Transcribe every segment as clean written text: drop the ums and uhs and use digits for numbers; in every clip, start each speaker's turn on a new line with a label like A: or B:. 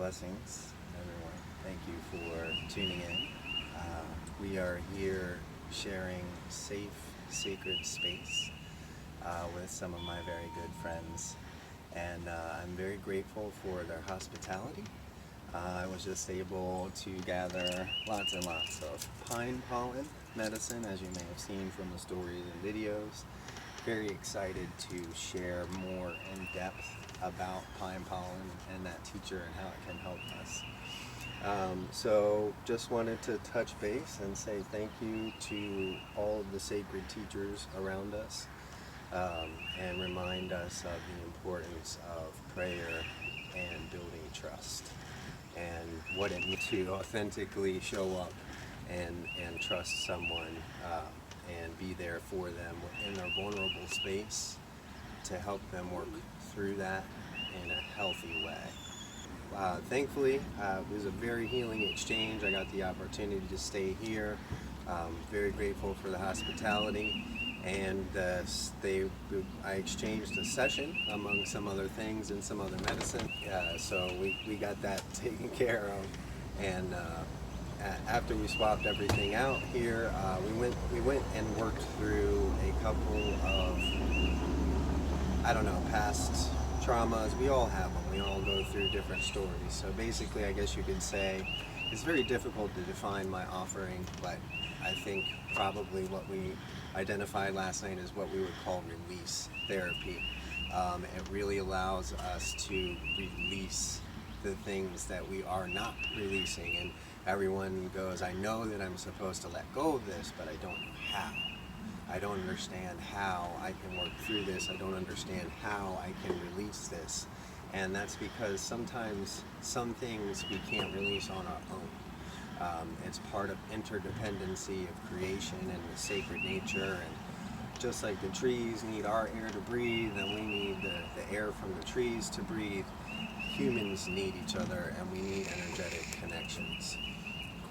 A: Blessings, everyone. Thank you for tuning in. We are here sharing safe, sacred space with some of my very good friends, and I'm very grateful for their hospitality. I was just able to gather lots and lots of pine pollen medicine, as you may have seen from the stories and videos. Very excited to share more in depth about pine pollen and that teacher and how it can help us. So just wanted to touch base and say thank you to all of the sacred teachers around us, and remind us of the importance of prayer and building trust, and what it means to authentically show up and trust someone, and be there for them in their vulnerable space to help them work through that in a healthy way. Thankfully, it was a very healing exchange. I got the opportunity to stay here. Very grateful for the hospitality, and I exchanged a session among some other things and some other medicine. So we got that taken care of, and after we swapped everything out here, we went and worked through a couple of, past traumas. We all have them. We all go through different stories. So basically, I guess you could say it's very difficult to define my offering, but I think probably what we identified last night is what we would call release therapy. It really allows us to release the things that we are not releasing, and everyone goes, I know that I'm supposed to let go of this, but I don't know how. I don't understand how I can work through this. I don't understand how I can release this. And that's because sometimes some things we can't release on our own. It's part of interdependency of creation and the sacred nature. And just like the trees need our air to breathe, and we need the air from the trees to breathe, humans need each other, and we need energetic connections.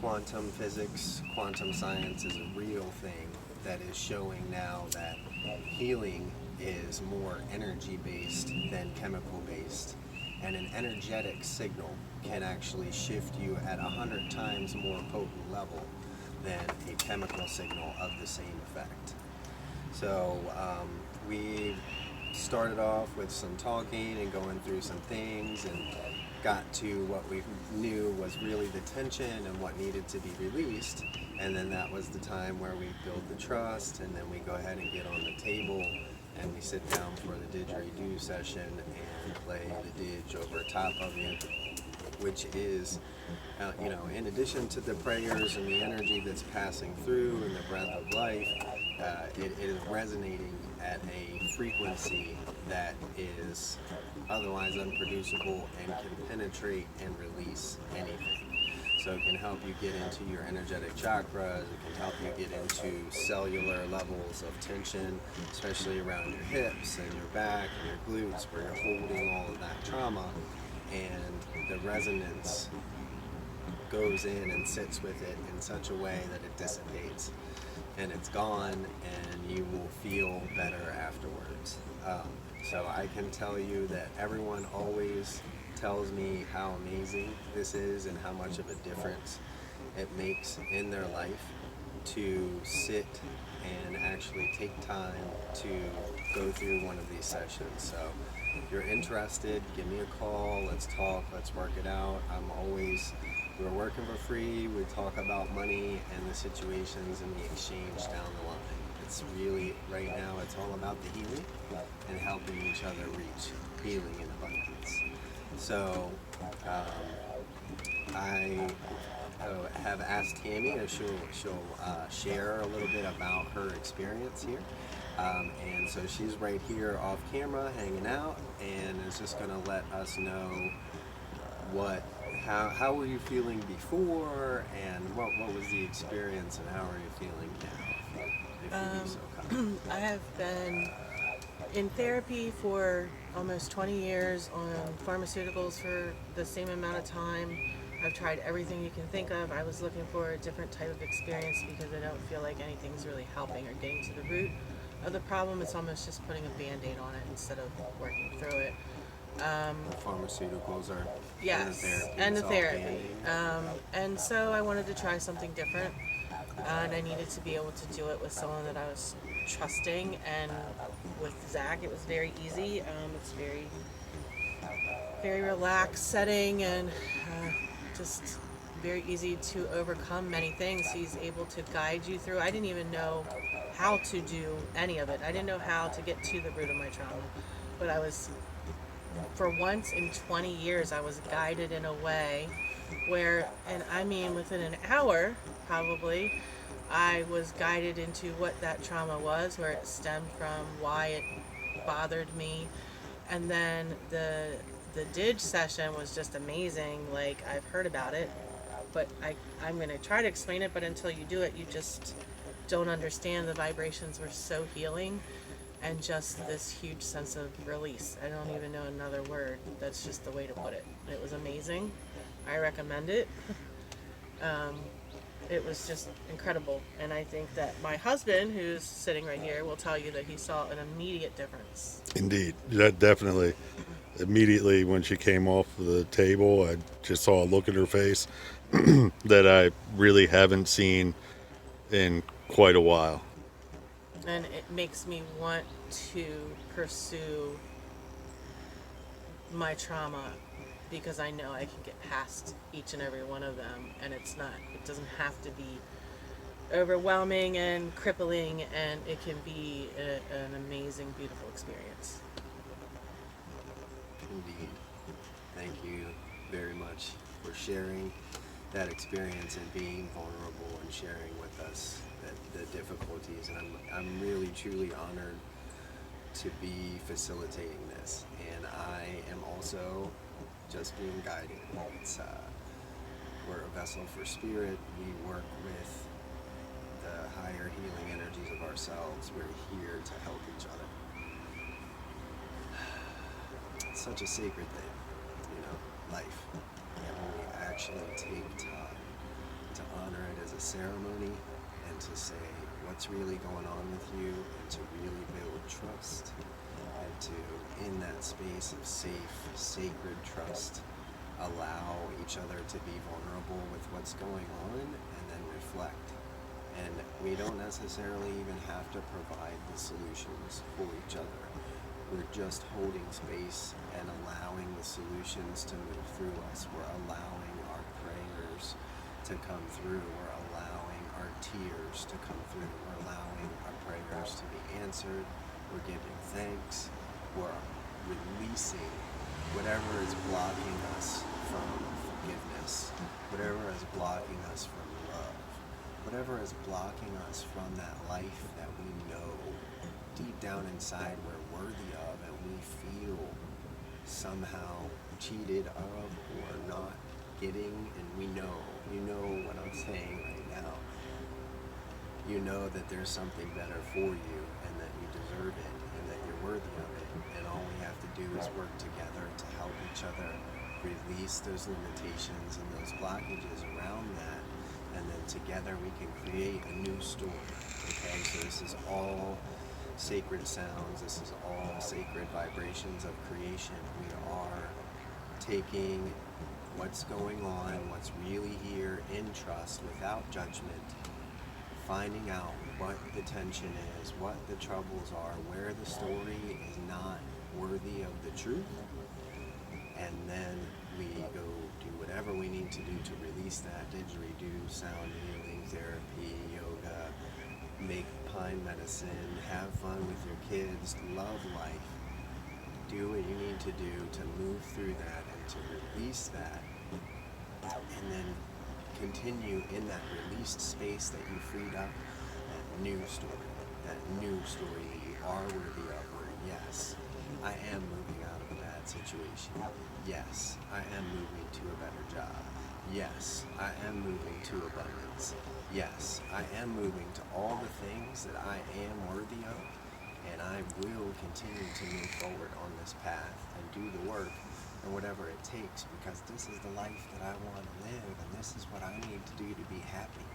A: Quantum physics, quantum science is a real thing that is showing now that healing is more energy-based than chemical-based. And an energetic signal can actually shift you at 100 times more potent level than a chemical signal of the same effect. So we started off with some talking and going through some things, and got to what we knew was really the tension and what needed to be released. And then that was the time where we build the trust, and then we go ahead and get on the table and we sit down for the didgeridoo session and play the didge over top of you, which is, in addition to the prayers and the energy that's passing through and the breath of life, it is resonating at a frequency that is otherwise unproducible and can penetrate and release anything. So it can help you get into your energetic chakras, it can help you get into cellular levels of tension, especially around your hips and your back and your glutes, where you're holding all of that trauma, and the resonance goes in and sits with it in such a way that it dissipates and it's gone, and you will feel better afterwards. So I can tell you that everyone always tells me how amazing this is and how much of a difference it makes in their life to sit and actually take time to go through one of these sessions. So if you're interested, give me a call, let's talk, let's work it out. We're working for free, we talk about money and the situations and the exchange down the line. It's really, right now, it's all about the healing and helping each other reach healing in abundance. So I have asked Tammy if she'll share a little bit about her experience here. And so she's right here off camera hanging out, and is just going to let us know how were you feeling before, and what was the experience, and how are you feeling now, if you'd be so kind.
B: I have been in therapy for almost 20 years, on pharmaceuticals for the same amount of time. I've tried everything you can think of. I was looking for a different type of experience because I don't feel like anything's really helping or getting to the root of the problem. It's almost just putting a Band-Aid on it instead of working through it.
A: Pharmaceuticals are
B: Yes,
A: and
B: and
A: the therapy.
B: the
A: It's all
B: therapy.
A: band-aid.
B: And so I wanted to try something different, and I needed to be able to do it with someone that I was trusting. And with Zach, it was very easy. It's very relaxed setting, and just very easy to overcome many things. He's able to guide you through. I didn't even know how to do any of it. I didn't know how to get to the root of my trauma, but I was, for once in 20 years, I was guided in a way where, and I mean within an hour probably, I was guided into what that trauma was, where it stemmed from, why it bothered me. And then the dig session was just amazing. Like, I've heard about it, but I'm going to try to explain it, but until you do it, you just don't understand. The vibrations were so healing, and just this huge sense of release. I don't even know another word. That's just the way to put it. It was amazing. I recommend it. It was just incredible. And I think that my husband, who's sitting right here, will tell you that he saw an immediate difference.
C: Indeed, that definitely. Immediately when she came off the table, I just saw a look in her face that I really haven't seen in quite a while.
B: And it makes me want to pursue my trauma, because I know I can get past each and every one of them, and it doesn't have to be overwhelming and crippling, and it can be an amazing, beautiful experience.
A: Indeed. Thank you very much for sharing that experience and being vulnerable and sharing with us the difficulties. And I'm really, truly honored to be facilitating this. And I am also just being guided. We're a vessel for spirit. We work with the higher healing energies of ourselves. We're here to help each other. It's such a sacred thing, life. And when we actually take time to honor it as a ceremony and to say what's really going on with you, and to really build trust, and to, in that space of safe, sacred trust, allow each other to be vulnerable with what's going on, and then reflect. And we don't necessarily even have to provide the solutions for each other. We're just holding space and allowing the solutions to move through us. We're allowing our prayers to come through. We're allowing our tears to come through. We're allowing our prayers to be answered. We're giving thanks. We're releasing whatever is blocking us from forgiveness, whatever is blocking us from love, whatever is blocking us from that life that we know deep down inside we're worthy of, and we feel somehow cheated of or not getting, and you know what I'm saying right now. You know that there's something better for you, and that you deserve it, and that you're worthy of it, and all we have to do is work together to help each other release those limitations and those blockages around that, and then together we can create a new story. Okay, so this is all sacred sounds, this is all sacred vibrations of creation. We are taking what's going on, what's really here, in trust, without judgment, finding out what the tension is, what the troubles are, where the story is not worthy of the truth, and then we go do whatever we need to do to release that. Didgeridoo, sound healing, therapy, yoga, make pine medicine, have fun with your kids, love life. Do what you need to do to move through that and to release that, and then continue in that released space that you freed up, that new story that you are worthy of, where yes, I am moving out of a bad situation. Yes, I am moving to a better job. Yes, I am moving to abundance. Yes, I am moving to all the things that I am worthy of, and I will continue to move forward on this path and do the work and whatever it takes, because this is the life that I want to live, and this is what I need to do to be happy.